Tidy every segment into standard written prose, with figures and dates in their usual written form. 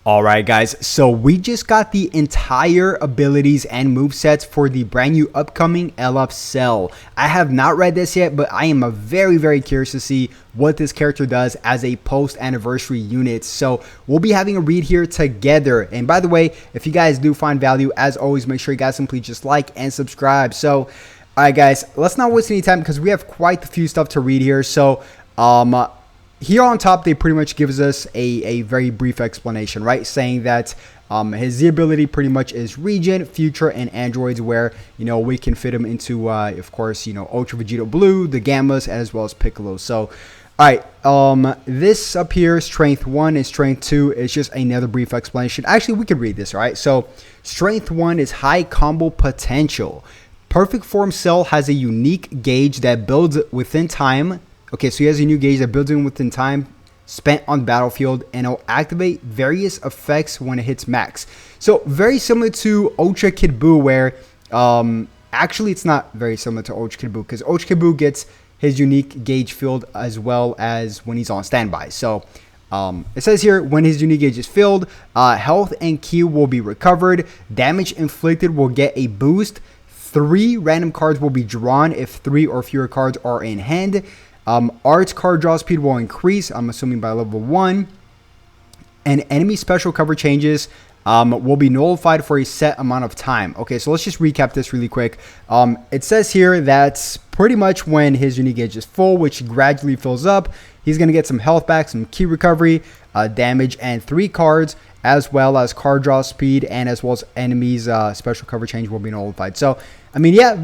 Alright guys, so we just got the entire abilities and movesets for the brand new upcoming LF Cell. I have not read this yet, but I am very curious to see what this character does as a post-anniversary unit. So we'll be having a read here together. And by the way, if you guys do find value, as always, make sure you guys simply just like and subscribe. So, alright guys, let's not waste any time because we have quite a few stuff to read here. So, here on top, they pretty much gives us a very brief explanation, right? Saying that his Z ability pretty much is Regen, Future, and Androids, where, you know, we can fit him into, of course, you know, Ultra Vegeta Blue, the Gammas, as well as Piccolo. So, alright, this up here, Strength 1 and Strength 2 is just another brief explanation. Actually, we could read this, alright? So, Strength 1 is High Combo Potential. Perfect Form Cell has a unique gauge that builds within time. Okay, so he has a new gauge that builds in within time spent on the battlefield, and it'll activate various effects when it hits max. So very similar to Ultra Kid Buu, where actually it's not very similar to Ultra Kid Buu, because Ultra Kid Buu gets his unique gauge filled as well as when he's on standby. So it says here, when his unique gauge is filled, health and Ki will be recovered, damage inflicted will get a boost, 3 random cards will be drawn if 3 or fewer cards are in hand. Art's card draw speed will increase, I'm assuming by level 1. And enemy special cover changes will be nullified for a set amount of time. Okay, so let's just recap this really quick. It says here that pretty much when his unique gauge is full, which gradually fills up, he's going to get some health back, some Ki recovery, damage, and 3 cards, as well as card draw speed, and as well as enemies special cover change will be nullified. So, I mean, yeah,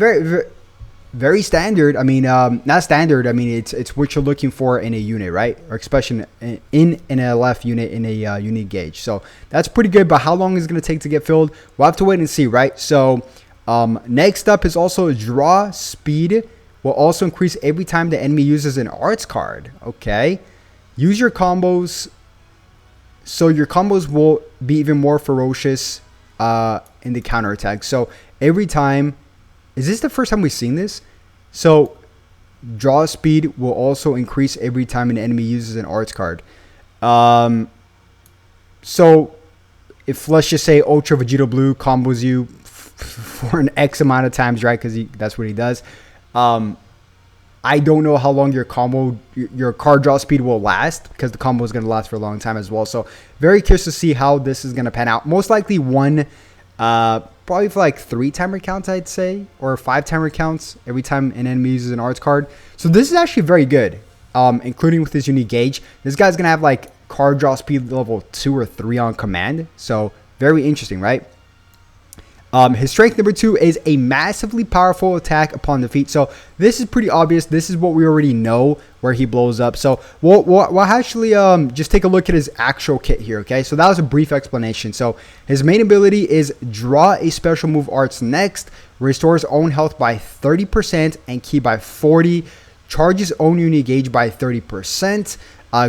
very standard. I mean, not standard. I mean, it's what you're looking for in a unit, right? Or especially in an LF unit in a unique gauge. So that's pretty good. But how long is it going to take to get filled? We'll have to wait and see, right? So next up is also draw speed will also increase every time the enemy uses an arts card. Okay, use your combos. So your combos will be even more ferocious in the counterattack. So every time. Is this the first time we've seen this? So, draw speed will also increase every time an enemy uses an arts card. So, if let's just say Ultra Vegeta Blue combos you for an X amount of times, right? Because that's what he does. I don't know how long your card draw speed will last, because the combo is going to last for a long time as well. So, very curious to see how this is going to pan out. Most likely one... probably for like 3 timer counts, I'd say, or 5 timer counts every time an enemy uses an arts card. So this is actually very good, including with his unique gauge. This guy's gonna have like card draw speed level 2 or 3 on command. So very interesting, right? His strength number 2 is a massively powerful attack upon defeat. So this is pretty obvious. This is what we already know where he blows up. So we'll actually just take a look at his actual kit here. Okay, so that was a brief explanation. So his main ability is draw a special move arts next, restores own health by 30% and Ki by 40, charges own unique gauge by 30%,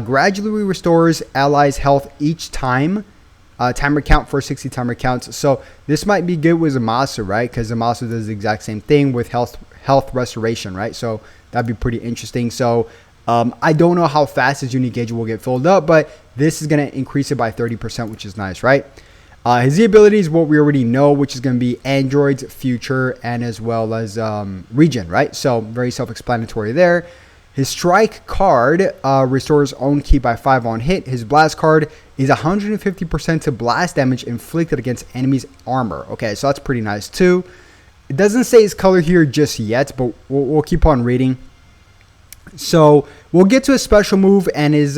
gradually restores allies' health each time. Timer count for 60 timer counts. So this might be good with Zamasu, right? Because Zamasu does the exact same thing with health restoration, right? So that'd be pretty interesting. So I don't know how fast his unique gauge will get filled up, but this is going to increase it by 30%, which is nice, right? His Z ability is what we already know, which is going to be Androids, Future, and as well as Regen, right? So very self-explanatory there. His strike card restores own Ki by 5 on hit. His blast card is 150% to blast damage inflicted against enemies' armor. Okay, so that's pretty nice too. It doesn't say his color here just yet, but we'll keep on reading. So we'll get to his special move and his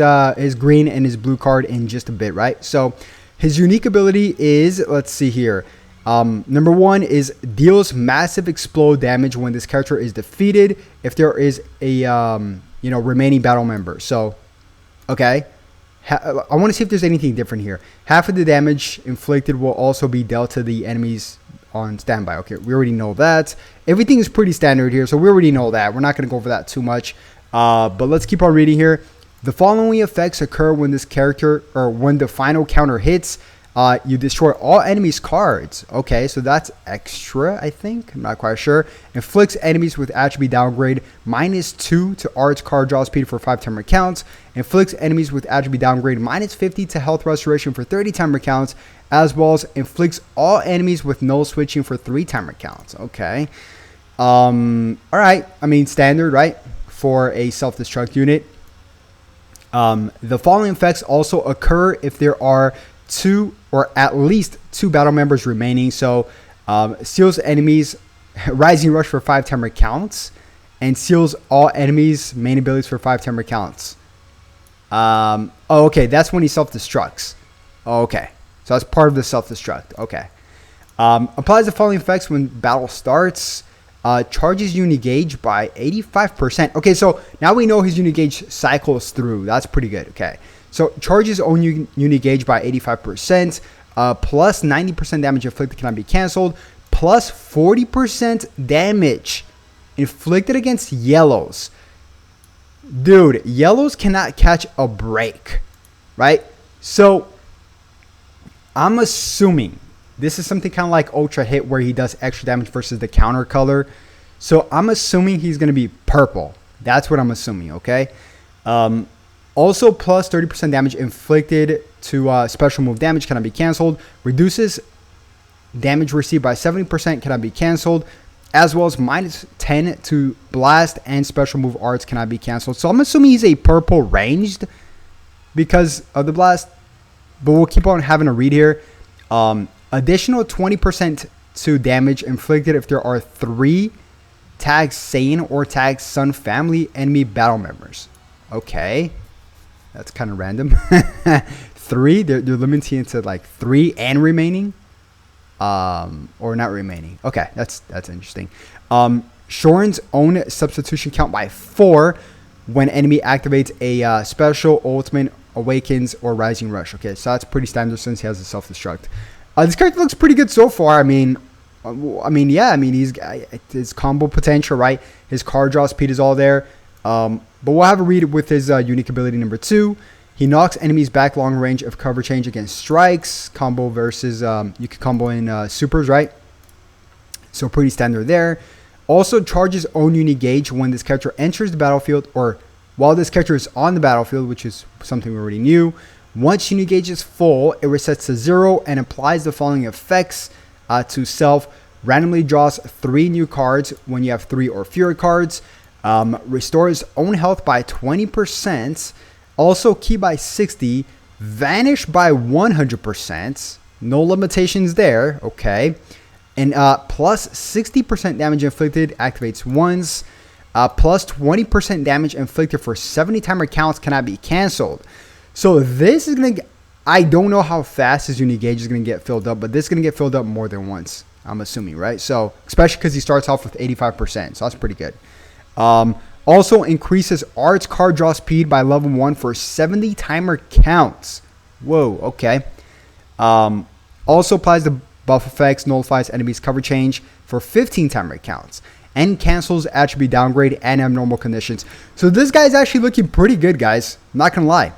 green and his blue card in just a bit, right? So his unique ability is, let's see here. Number 1 is deals massive explode damage when this character is defeated if there is a remaining battle member. So, okay, I want to see if there's anything different here. Half of the damage inflicted will also be dealt to the enemies on standby. Okay, we already know that. Everything is pretty standard here, so we already know that. We're not going to go over that too much. But let's keep on reading here. The following effects occur when this character, or when the final counter hits. You destroy all enemies' cards. Okay, so that's extra, I think. I'm not quite sure. Inflicts enemies with attribute downgrade -2 to arts card draw speed for 5 timer counts. Inflicts enemies with attribute downgrade -50 to health restoration for 30 timer counts. As well as inflicts all enemies with null switching for 3 timer counts. Okay. Alright. I mean, standard, right? For a self-destruct unit. The following effects also occur if there are 2 or at least 2 battle members remaining. So seals enemies rising rush for 5 timer counts and seals all enemies main abilities for 5 timer counts. Okay, that's when he self-destructs. Okay, so that's part of the self-destruct. Okay. Applies the following effects when battle starts. Charges Unigage by 85%. Okay, so now we know his Unigage cycles through. That's pretty good. Okay. So charges own Unigage by 85%, plus 90% damage inflicted cannot be cancelled, plus 40% damage inflicted against yellows. Dude, yellows cannot catch a break, right? So I'm assuming this is something kind of like Ultra Hit where he does extra damage versus the counter color. So I'm assuming he's going to be purple. That's what I'm assuming, okay? Also, plus 30% damage inflicted to special move damage cannot be cancelled. Reduces damage received by 70% cannot be cancelled. As well as -10 to blast and special move arts cannot be cancelled. So I'm assuming he's a purple ranged because of the blast. But we'll keep on having a read here. Additional 20% to damage inflicted if there are 3 tag Saiyan or tag Sun family enemy battle members. Okay. That's kind of random. 3, they're limiting it to like 3 and remaining. Or not remaining. Okay, that's interesting. Shorin's own substitution count by 4 when enemy activates a special, ultimate, awakens, or rising rush. Okay, so that's pretty standard since he has a self-destruct. This character looks pretty good so far. I mean, he's his combo potential, right? His card draw speed is all there. But we'll have a read with his unique ability number 2. He knocks enemies back long range of cover change against strikes. Combo versus, you can combo in supers, right? So pretty standard there. Also charges own Unigage when this character enters the battlefield or while this character is on the battlefield, which is something we already knew. Once Unigage is full, it resets to 0 and applies the following effects to self. Randomly draws 3 new cards when you have 3 or fewer cards. Restores own health by 20%. Also key by 60. Vanish by 100%. No limitations there. Okay. And plus 60% damage inflicted activates once. Plus 20% damage inflicted for 70 timer counts cannot be cancelled. So this is going to... I don't know how fast his Unigage is going to get filled up, but this is going to get filled up more than once, I'm assuming, right? So, especially because he starts off with 85%, so that's pretty good. Also increases arts card draw speed by level 1 for 70 timer counts. Whoa, okay. Also applies the buff effects, nullifies enemies cover change for 15 timer counts, and cancels attribute downgrade and abnormal conditions. So this guy's actually looking pretty good, guys. I'm not going to lie.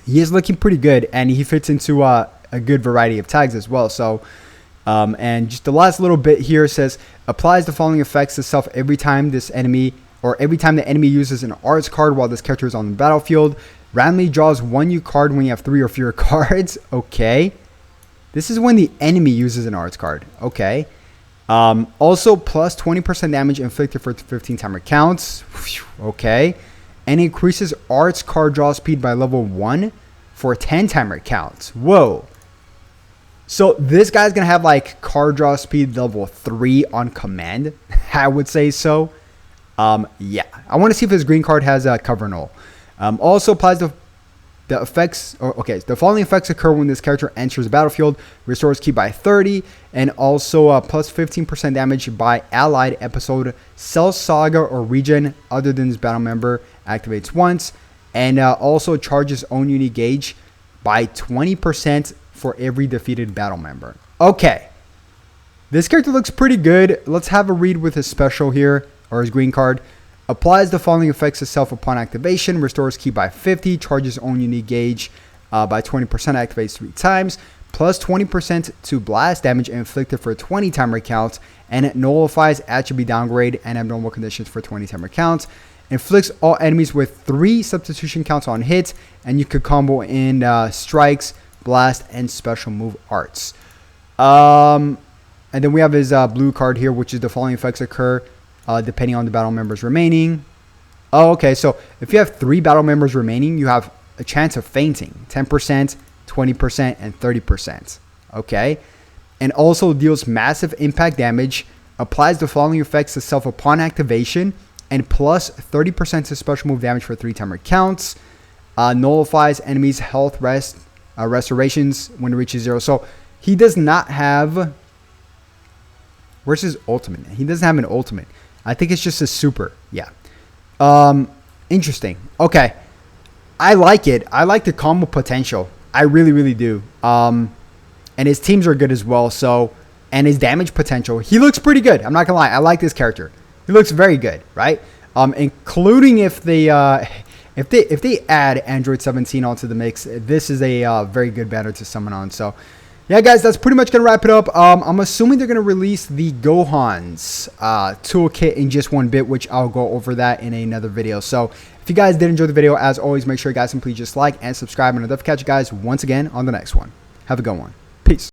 He is looking pretty good, and he fits into a good variety of tags as well. So, and just the last little bit here says, applies the following effects to self every time this enemy, or every time the enemy uses an arts card while this character is on the battlefield. Randomly draws 1 new card when you have 3 or fewer cards. Okay. This is when the enemy uses an arts card. Okay. Also, plus 20% damage inflicted for 15 timer counts. Okay. And increases arts card draw speed by level 1 for 10 timer counts. Whoa. So this guy's going to have like card draw speed level 3 on command. I would say so. Yeah. I want to see if his green card has a cover null. Also applies the effects. Okay. The following effects occur when this character enters the battlefield. Restores ki by 30. And also plus 15% damage by allied episode. Cell Saga or Regen other than this battle member activates once. And also charges own Unigage by 20% for every defeated battle member. Okay. This character looks pretty good. Let's have a read with his special here, or his green card. Applies the following effects to self upon activation. Restores ki by 50. Charges own Unigage by 20%. Activates 3 times. plus 20% to blast damage inflicted for 20 timer counts, and it nullifies attribute downgrade and abnormal conditions for 20 timer counts. Inflicts all enemies with 3 substitution counts on hits, and you could combo in strikes, blast, and special move arts. And then we have his blue card here, which is the following effects occur depending on the battle members remaining. Oh, okay, so if you have 3 battle members remaining, you have a chance of fainting, 10%, 20%, and 30%. Okay, and also deals massive impact damage, applies the following effects to self upon activation, and plus 30% to special move damage for 3 timer counts. Nullifies enemies' health restorations when it reaches 0. So he does not have... Where's his ultimate? He doesn't have an ultimate. I think it's just a super. Yeah. Interesting. Okay. I like it. I like the combo potential. I really, really do. And his teams are good as well. So, and his damage potential. He looks pretty good. I'm not gonna lie. I like this character. He looks very good, right? Including if they add Android 17 onto the mix, this is a very good banner to summon on. So, yeah, guys, that's pretty much going to wrap it up. I'm assuming they're going to release the Gohan's toolkit in just one bit, which I'll go over that in another video. So, if you guys did enjoy the video, as always, make sure you guys simply just like and subscribe. And I'll definitely catch you guys once again on the next one. Have a good one.